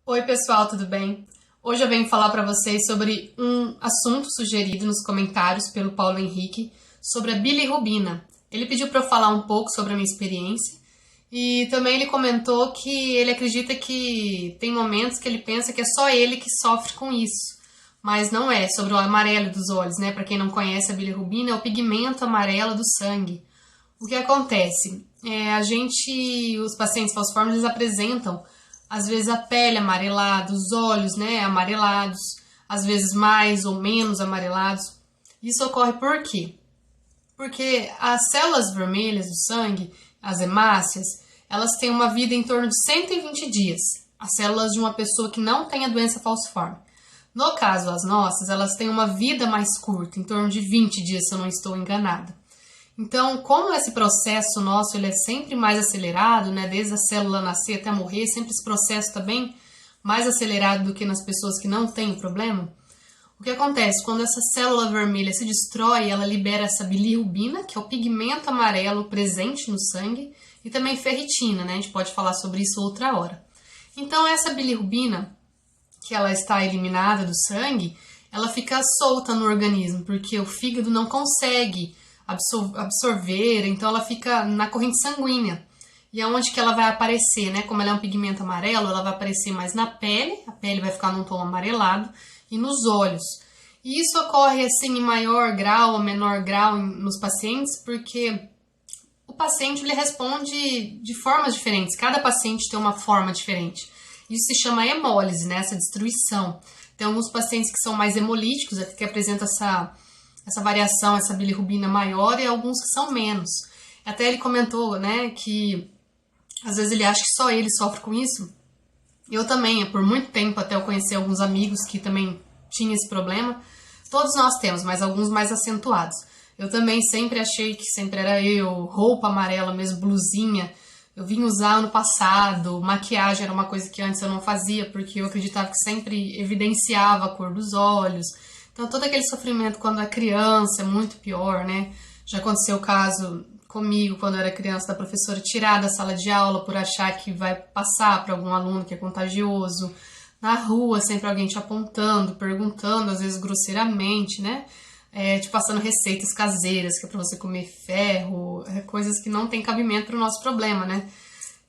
Oi pessoal, tudo bem? Hoje eu venho falar para vocês sobre um assunto sugerido nos comentários pelo Paulo Henrique sobre a bilirrubina. Ele pediu para eu falar um pouco sobre a minha experiência e também ele comentou que ele acredita que tem momentos que ele pensa que é só ele que sofre com isso, mas não é, sobre o amarelo dos olhos, né? Para quem não conhece, a bilirrubina é o pigmento amarelo do sangue. O que acontece? Os pacientes falciformes, eles apresentam às vezes a pele amarelada, os olhos, né, amarelados, às vezes mais ou menos amarelados. Isso ocorre por quê? Porque as células vermelhas do sangue, as hemácias, elas têm uma vida em torno de 120 dias. As células de uma pessoa que não tem a doença falciforme. No caso, as nossas, elas têm uma vida mais curta, em torno de 20 dias, se eu não estou enganada. Então, como esse processo nosso ele é sempre mais acelerado, né, desde a célula nascer até morrer, sempre esse processo está bem mais acelerado do que nas pessoas que não têm o problema, o que acontece? Quando essa célula vermelha se destrói, ela libera essa bilirrubina, que é o pigmento amarelo presente no sangue, e também ferritina, né? A gente pode falar sobre isso outra hora. Então, essa bilirrubina, que ela está eliminada do sangue, ela fica solta no organismo, porque o fígado não consegue absorver, então ela fica na corrente sanguínea. E aonde que ela vai aparecer, né? Como ela é um pigmento amarelo, ela vai aparecer mais na pele, a pele vai ficar num tom amarelado, e nos olhos. E isso ocorre assim em maior grau ou menor grau nos pacientes, porque o paciente ele responde de formas diferentes, cada paciente tem uma forma diferente. Isso se chama hemólise, né? Essa destruição. Tem alguns pacientes que são mais hemolíticos, que apresentam essa variação, essa bilirrubina maior, e alguns que são menos. Até ele comentou, né, que às vezes ele acha que só ele sofre com isso. Eu também, por muito tempo, até eu conhecer alguns amigos que também tinham esse problema. Todos nós temos, mas alguns mais acentuados. Eu também sempre achei que sempre era eu, roupa amarela mesmo, blusinha. Eu vim usar ano passado, maquiagem era uma coisa que antes eu não fazia, porque eu acreditava que sempre evidenciava a cor dos olhos. Então, todo aquele sofrimento quando é criança é muito pior, né? Já aconteceu o caso comigo, quando eu era criança, da professora tirar da sala de aula por achar que vai passar para algum aluno que é contagioso. Na rua, sempre alguém te apontando, perguntando, às vezes grosseiramente, né? Te passando receitas caseiras, que é para você comer ferro, coisas que não tem cabimento para o nosso problema, né?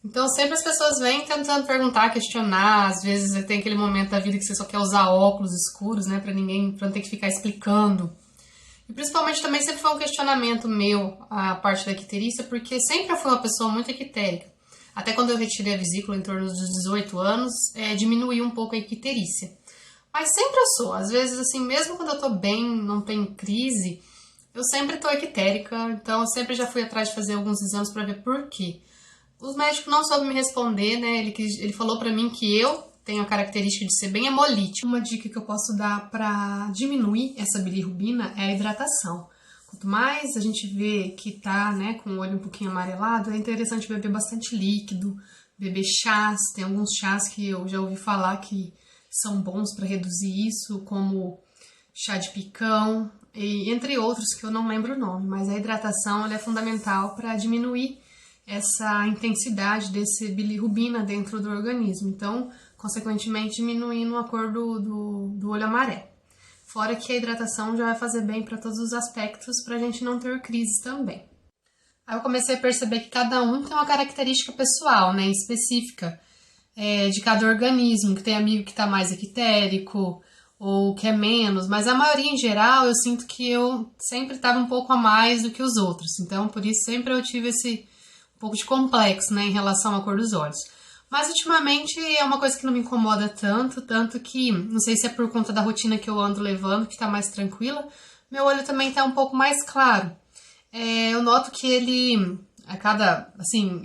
Então, sempre as pessoas vêm tentando perguntar, questionar, às vezes tem aquele momento da vida que você só quer usar óculos escuros, né, pra não ter que ficar explicando. E principalmente também sempre foi um questionamento meu, a parte da icterícia, porque sempre eu fui uma pessoa muito ictérica. Até quando eu retirei a vesícula em torno dos 18 anos, diminuiu um pouco a icterícia. Mas sempre eu sou, às vezes assim, mesmo quando eu tô bem, não tenho crise, eu sempre tô ictérica, então eu sempre já fui atrás de fazer alguns exames pra ver por quê. Os médicos não soube me responder, né? Ele falou pra mim que eu tenho a característica de ser bem hemolítico. Uma dica que eu posso dar pra diminuir essa bilirrubina é a hidratação. Quanto mais a gente vê que tá, né, com o olho um pouquinho amarelado, é interessante beber bastante líquido, beber chás. Tem alguns chás que eu já ouvi falar que são bons para reduzir isso, como chá de picão, e entre outros que eu não lembro o nome, mas a hidratação ela é fundamental para diminuir essa intensidade desse bilirrubina dentro do organismo. Então, consequentemente, diminuindo a cor do olho amarelo. Fora que a hidratação já vai fazer bem para todos os aspectos, para a gente não ter crises também. Aí eu comecei a perceber que cada um tem uma característica pessoal, né, específica de cada organismo, que tem amigo que está mais ictérico ou que é menos, mas a maioria em geral eu sinto que eu sempre estava um pouco a mais do que os outros. Então, por isso sempre eu tive esse um pouco de complexo, né, em relação à cor dos olhos. Mas ultimamente é uma coisa que não me incomoda tanto que, não sei se é por conta da rotina que eu ando levando, que tá mais tranquila, meu olho também tá um pouco mais claro. Eu noto que ele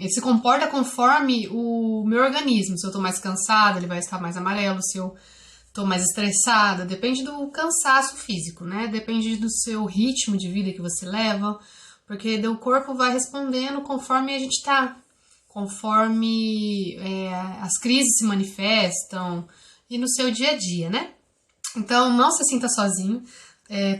se comporta conforme o meu organismo. Se eu tô mais cansada, ele vai estar mais amarelo, se eu tô mais estressada, depende do cansaço físico, né, depende do seu ritmo de vida que você leva, porque o corpo vai respondendo conforme a gente tá, conforme as crises se manifestam e no seu dia a dia, né? Então, não se sinta sozinho.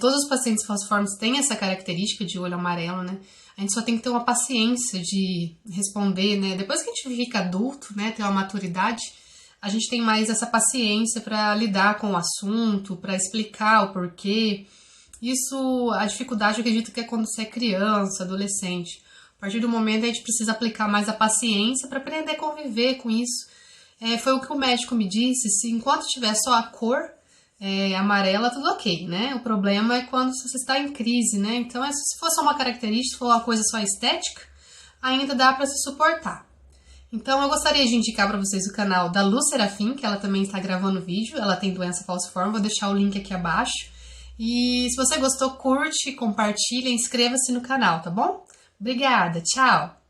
Todos os pacientes falciformes têm essa característica de olho amarelo, né? A gente só tem que ter uma paciência de responder, né? Depois que a gente fica adulto, né, tem uma maturidade, a gente tem mais essa paciência para lidar com o assunto, para explicar o porquê. Isso, a dificuldade, eu acredito que é quando você é criança, adolescente. A partir do momento a gente precisa aplicar mais a paciência para aprender a conviver com isso. Foi o que o médico me disse, se enquanto tiver só a cor amarela, tudo ok, né? O problema é quando você está em crise, né? Então, se for só uma característica, se for uma coisa só estética, ainda dá para se suportar. Então, eu gostaria de indicar para vocês o canal da Lu Serafim, que ela também está gravando vídeo, ela tem doença falciforme, vou deixar o link aqui abaixo. E se você gostou, curte, compartilha, inscreva-se no canal, tá bom? Obrigada, tchau!